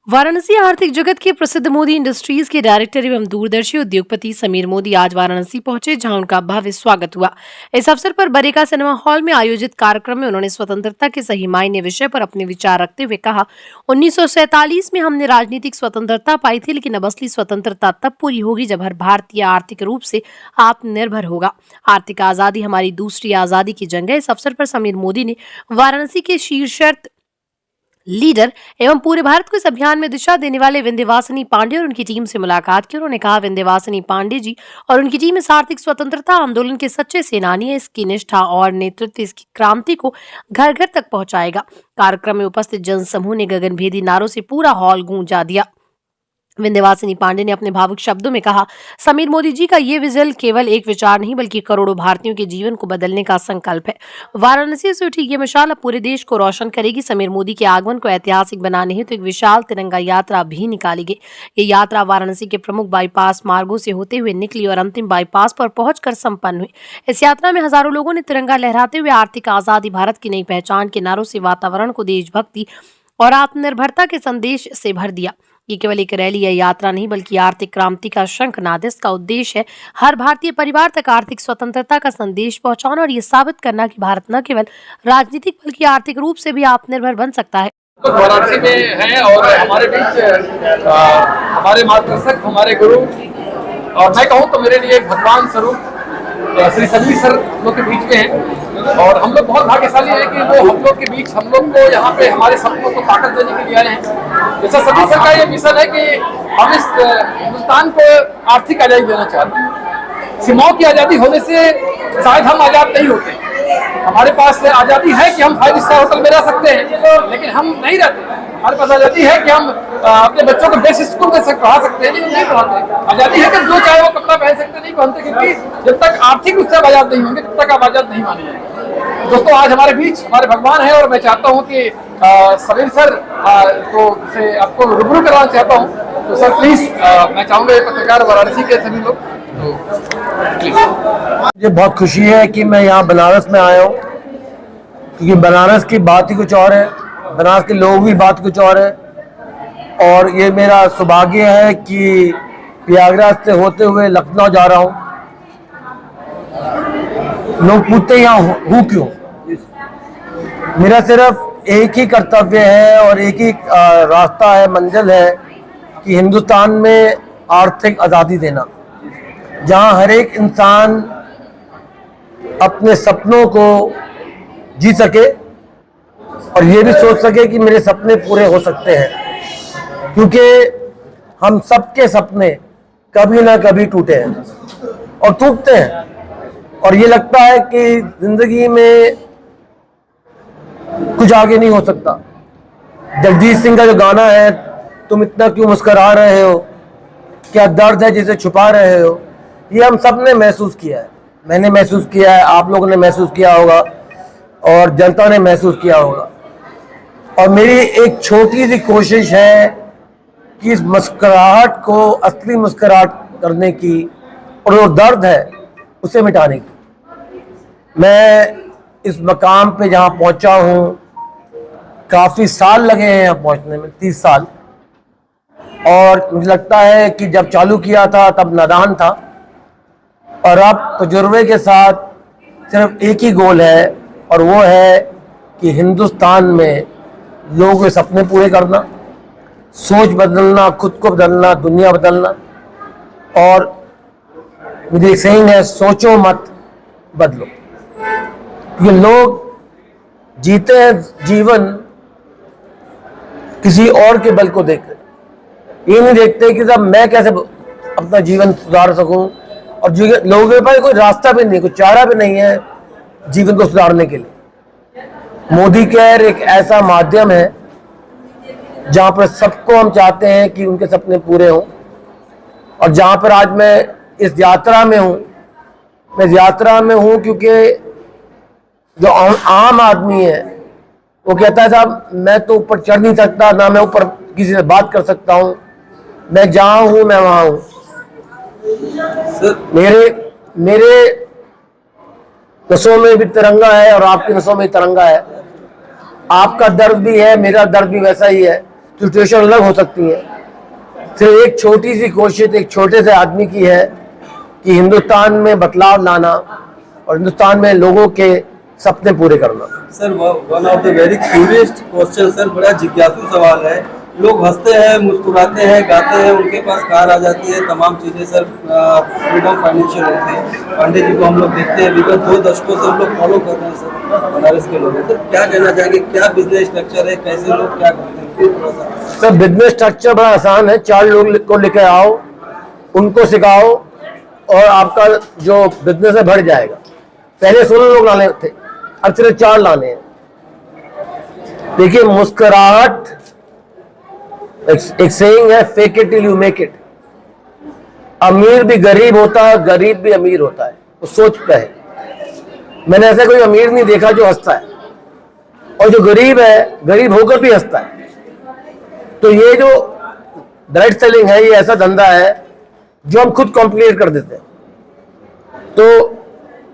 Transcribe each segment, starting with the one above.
वाराणसी आर्थिक जगत के प्रसिद्ध मोदी इंडस्ट्रीज के डायरेक्टर एवं दूरदर्शी उद्योगपति समीर मोदी आज वाराणसी पहुंचे, जहां उनका भव्य स्वागत हुआ। इस अवसर पर बरेका सिनेमा हॉल में आयोजित कार्यक्रम में उन्होंने स्वतंत्रता के सही मायने विषय पर अपने विचार रखते हुए कहा, 1947 में हमने राजनीतिक स्वतंत्रता पाई थी, लेकिन अब असली स्वतंत्रता तब पूरी होगी जब हर भारतीय आर्थिक रूप से आत्मनिर्भर होगा। आर्थिक आजादी हमारी दूसरी आजादी की जंग है। इस अवसर पर समीर मोदी ने वाराणसी के शीर्षस्थ लीडर एवं पूरे भारत को इस अभियान में दिशा देने वाले विंध्यवासिनी पांडे और उनकी टीम से मुलाकात की। उन्होंने कहा, विंध्यवासिनी पांडे जी और उनकी टीम इस आर्थिक स्वतंत्रता आंदोलन के सच्चे सेनानी है। इसकी निष्ठा और नेतृत्व इसकी क्रांति को घर घर तक पहुंचाएगा। कार्यक्रम में उपस्थित जनसमूह ने गगनभेदी नारों से पूरा हॉल गूंजा दिया। विंध्यवासिनी पांडे ने अपने भावुक शब्दों में कहा, समीर मोदी जी का ये विजन केवल एक विचार नहीं बल्कि करोड़ों भारतीयों के जीवन को बदलने का संकल्प है। वाराणसी से उठी ये मशाल अब पूरे देश को रोशन करेगी। समीर मोदी के आगमन को ऐतिहासिक बनाने हेतु एक विशाल तिरंगा यात्रा भी निकाली गई। ये यात्रा वाराणसी के प्रमुख बाईपास मार्गों से होते हुए निकली और अंतिम बाईपास पर पहुंचकर संपन्न हुई। इस यात्रा में हजारों लोगों ने तिरंगा लहराते हुए आर्थिक आजादी, भारत की नई पहचान के नारों से वातावरण को देशभक्ति और आत्मनिर्भरता के संदेश से भर दिया। ये केवल एक रैली या यात्रा नहीं बल्कि आर्थिक क्रांति का शंखनाद। इसका उद्देश्य है हर भारतीय परिवार तक आर्थिक स्वतंत्रता का संदेश पहुंचाना और ये साबित करना कि भारत न केवल राजनीतिक बल्कि आर्थिक रूप से भी आत्मनिर्भर बन सकता है। तो वाराणसी में हैं और हमारे बीच हमारे मार्गदर्शक, हमारे गुरु और मैं कहूँ तो मेरे लिए एक भगवान स्वरूप श्री समीर सर हम लोग के बीच में हैं और हम लोग बहुत भाग्यशाली हैं कि वो हम लोग के बीच हम लोग को यहाँ पे हमारे सपनों को ताकत देने के लिए आए हैं। जैसा समीर सर का ये मिशन है कि हम इस हिंदुस्तान को आर्थिक आज़ादी देना चाहते हैं। सीमाओं की आज़ादी होने से शायद हम आज़ाद नहीं होते। हमारे पास आज़ादी है कि हम 5 स्टार होटल में रह सकते हैं, लेकिन हम नहीं रहते। हमारे पास आज़ादी है कि हम अपने बच्चों को बेस्ट स्कूल में पढ़ा सकते हैं, लेकिन नहीं पढ़ाते। आज़ादी है कि जो चाहे वो कपड़ा पहन सकते, नहीं पहनते, क्योंकि जब तक आर्थिक रूप से आज़ाद नहीं होंगे तब तक आप आज़ाद नहीं माने जाएंगे। दोस्तों, आज हमारे बीच हमारे भगवान है और मैं चाहता हूँ कि समीर सर को से आपको रूबरू कराना चाहता हूँ। तो सर प्लीज, मैं चाहूँगा ये पत्रकार वाराणसी के सभी लोग मुझे बहुत खुशी है कि मैं यहाँ बनारस में आया हूँ, क्योंकि बनारस की बात ही कुछ और है, बनारस के लोग भी बात कुछ और है। और ये मेरा सौभाग्य है कि प्रयागराज से होते हुए लखनऊ जा रहा हूँ। लोग पूछते हैं यहाँ हूँ क्यों। मेरा सिर्फ एक ही कर्तव्य है और एक ही रास्ता है, मंजिल है कि हिंदुस्तान में आर्थिक आज़ादी देना, जहाँ हर एक इंसान अपने सपनों को जी सके और ये भी सोच सके कि मेरे सपने पूरे हो सकते हैं, क्योंकि हम सबके सपने कभी ना कभी टूटे हैं और टूटते हैं। और ये लगता है कि जिंदगी में कुछ आगे नहीं हो सकता। जगजीत सिंह का जो गाना है, तुम इतना क्यों मुस्कुरा रहे हो, क्या दर्द है जिसे छुपा रहे हो, ये हम सब ने महसूस किया है। मैंने महसूस किया है, आप लोगों ने महसूस किया होगा और जनता ने महसूस किया होगा। और मेरी एक छोटी सी कोशिश है कि इस मुस्कुराहट को असली मुस्कुराहट करने की और जो दर्द है उसे मिटाने की। मैं इस मकाम पे जहाँ पहुँचा हूँ, काफ़ी साल लगे हैं यहाँ पहुँचने में, 30 साल। और मुझे लगता है कि जब चालू किया था तब नादान था, और अब तजुर्बे के साथ सिर्फ एक ही गोल है, और वो है कि हिंदुस्तान में लोगों के सपने पूरे करना, सोच बदलना, खुद को बदलना, दुनिया बदलना। और मुझे एक सेइंग है, सोचो मत बदलो। ये लोग जीते हैं जीवन किसी और के बल को देखकर, ये नहीं देखते कि साहब मैं कैसे अपना जीवन सुधार सकूं। और जो लोगों के पास कोई रास्ता भी नहीं, कोई चारा भी नहीं है जीवन को सुधारने के लिए। मोदी केयर एक ऐसा माध्यम है जहां पर सबको हम चाहते हैं कि उनके सपने पूरे हों। और जहां पर आज मैं इस यात्रा में हूं, मैं इस यात्रा में हूं क्योंकि जो आम आदमी है वो कहता है साहब मैं तो ऊपर चढ़ नहीं सकता, ना मैं ऊपर किसी से बात कर सकता हूं, मैं जहां हूं मैं वहां हूं। मेरे नसों में भी तिरंगा है और आपकी नसों में तिरंगा है। आपका दर्द भी है, मेरा दर्द भी वैसा ही है। सिचुएशन अलग हो सकती है। सिर्फ एक छोटी सी कोशिश एक छोटे से आदमी की है कि हिंदुस्तान में बदलाव लाना और हिंदुस्तान में लोगों के सपने पूरे करना। Sir one of the very curious question sir, बड़ा जिज्ञासु सवाल है। लोग हंसते हैं, मुस्कुराते हैं, गाते हैं, उनके पास कार आ जाती है, तमाम चीज़ें सर फ्रीडम फाइनेंशियल होती है। पांडे जी को हम लोग देखते हैं, विगत 2 दशकों से हम लोग फॉलो कर रहे हैं सर बनारस के लोग। सर क्या कहना चाहेंगे, क्या बिजनेस स्ट्रक्चर है, कैसे लोग क्या करते हैं, थोड़ा सा। सर बिजनेस स्ट्रक्चर बड़ा आसान है। 4 लोग को लेकर आओ, उनको सिखाओ और आपका जो बिजनेस है बढ़ जाएगा। पहले 16 लोग लाने थे, अब सिर्फ 4 लाने हैं। देखिए मुस्कुराहट, एक सेइंग है, fake it till you make it. अमीर भी गरीब होता है, गरीब भी अमीर होता है, वो सोच पे है। मैंने ऐसा कोई अमीर नहीं देखा जो हंसता है, और जो गरीब है गरीब होकर भी हंसता है। तो ये जो डायरेक्ट सेलिंग है, ये ऐसा धंधा है जो हम खुद कॉम्प्लीट कर देते हैं। तो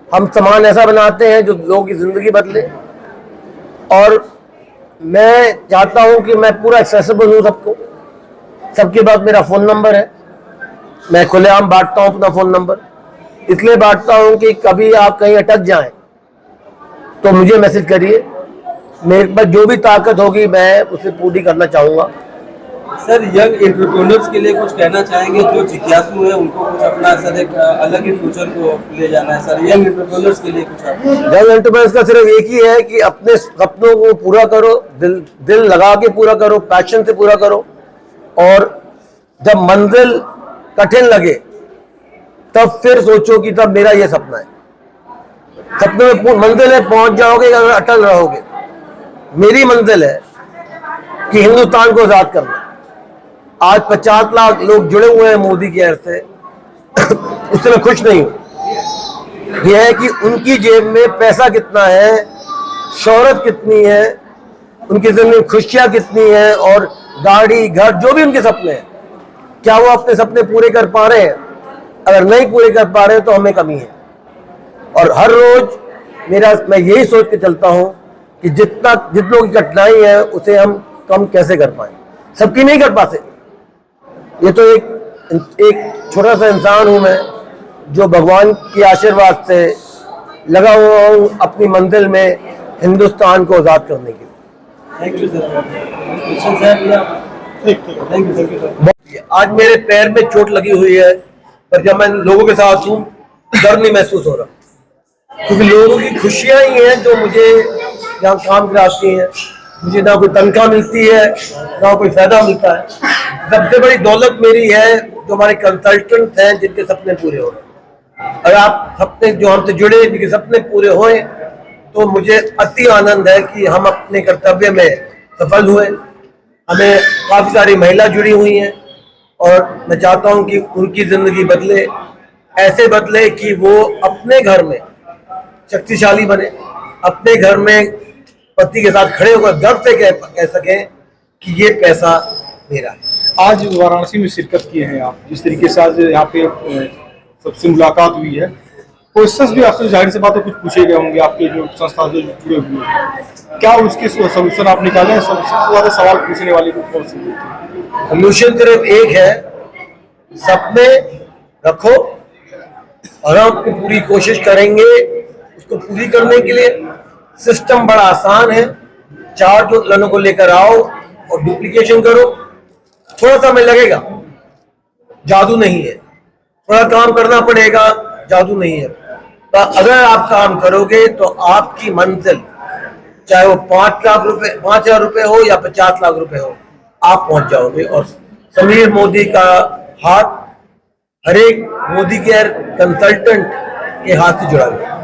हम सामान ऐसा बनाते हैं जो लोगों की जिंदगी बदले, और मैं चाहता हूं कि मैं पूरा एक्सेसिबल हूं सबको। सबके पास मेरा फ़ोन नंबर है, मैं खुलेआम बांटता हूं अपना फ़ोन नंबर। इसलिए बांटता हूं कि कभी आप कहीं अटक जाएं तो मुझे मैसेज करिए, मेरे पास जो भी ताकत होगी मैं उसे पूरी करना चाहूँगा। सर यंग एंटरप्रेन्योर्स के लिए कुछ कहना चाहेंगे, जो जिज्ञासु है उनको कुछ अपना सर एक अलग ही फ्यूचर को ले जाना है सर, यंग एंटरप्रेन्योर्स के लिए कुछ आप। यंग एंटरप्रेन्योर्स का सिर्फ एक ही है कि अपने सपनों को पूरा करो, दिल लगा के पूरा करो, पैशन से पूरा करो। और जब मंजिल कठिन लगे तब फिर सोचो कि तब मेरा ये सपना है। सपने में मंजिल है, पहुंच जाओगे अगर अटल रहोगे। मेरी मंजिल है कि हिंदुस्तान को आजाद करना। आज 50 लाख लोग जुड़े हुए हैं मोदी के एयर से, उससे मैं खुश नहीं हूं। यह है कि उनकी जेब में पैसा कितना है, शोहरत कितनी है, उनकी जिंदगी में खुशियां कितनी है, और गाड़ी घर जो भी उनके सपने हैं, क्या वो अपने सपने पूरे कर पा रहे हैं? अगर नहीं पूरे कर पा रहे हैं तो हमें कमी है। और हर रोज मैं यही सोच के चलता हूं कि जितनों की कठिनाई है उसे हम कम कैसे कर पाए। सबकी नहीं कर पाते। ये तो एक छोटा सा इंसान हूं मैं, जो भगवान के आशीर्वाद से लगा हुआ हूं अपनी मंजिल में, हिंदुस्तान को आजाद करने के लिए। Thank you sir. Thank you sir. आज मेरे पैर में चोट लगी हुई है, पर जब मैं लोगों के साथ हूं डर नहीं महसूस हो रहा, क्योंकि लोगों की खुशियां ही हैं जो मुझे यहाँ काम कराती हैं। मुझे ना कोई तनख्वाह मिलती है, ना कोई फायदा मिलता है। सबसे बड़ी दौलत मेरी है जो हमारे कंसल्टेंट हैं, जिनके सपने पूरे हो रहे हैं। अगर आप सपने जो हमसे जुड़े, जिनके सपने पूरे होए, तो मुझे अति आनंद है कि हम अपने कर्तव्य में सफल हुए। हमें काफ़ी सारी महिला जुड़ी हुई हैं, और मैं चाहता हूं कि उनकी जिंदगी बदले, ऐसे बदले कि वो अपने घर में शक्तिशाली बने, अपने घर में पति के साथ खड़े होकर गर्व से कह सकें कि ये पैसा मेरा है। आज वाराणसी में शिरकत किए हैं आप, जिस तरीके से आज यहाँ पे सबसे मुलाकात हुई है, क्वेश्चंस भी आपसे जाहिर सी बात है कुछ पूछे गए होंगे आपके जो संस्था से जुड़े हुए हैं, क्या उसके सोल्यूशन आप निकाले हैं? सबसे ज्यादा सवाल पूछने वाले को कौन से थे? सोल्यूशन सिर्फ एक है, सपने रखो और हम पूरी कोशिश करेंगे उसको पूरी करने के लिए। सिस्टम बड़ा आसान है, 4 लोगों को लेकर आओ और डुप्लीकेशन करो। थोड़ा समय लगेगा, जादू नहीं है, थोड़ा काम करना पड़ेगा, जादू नहीं है। तो अगर आप काम करोगे तो आपकी मंजिल, चाहे वो 5,00,000 रुपए हो या 50 लाख रुपए हो, आप पहुंच जाओगे। और समीर मोदी का हाथ हर एक मोदी केयर कंसल्टेंट के हाथ से जुड़ा हुआ है।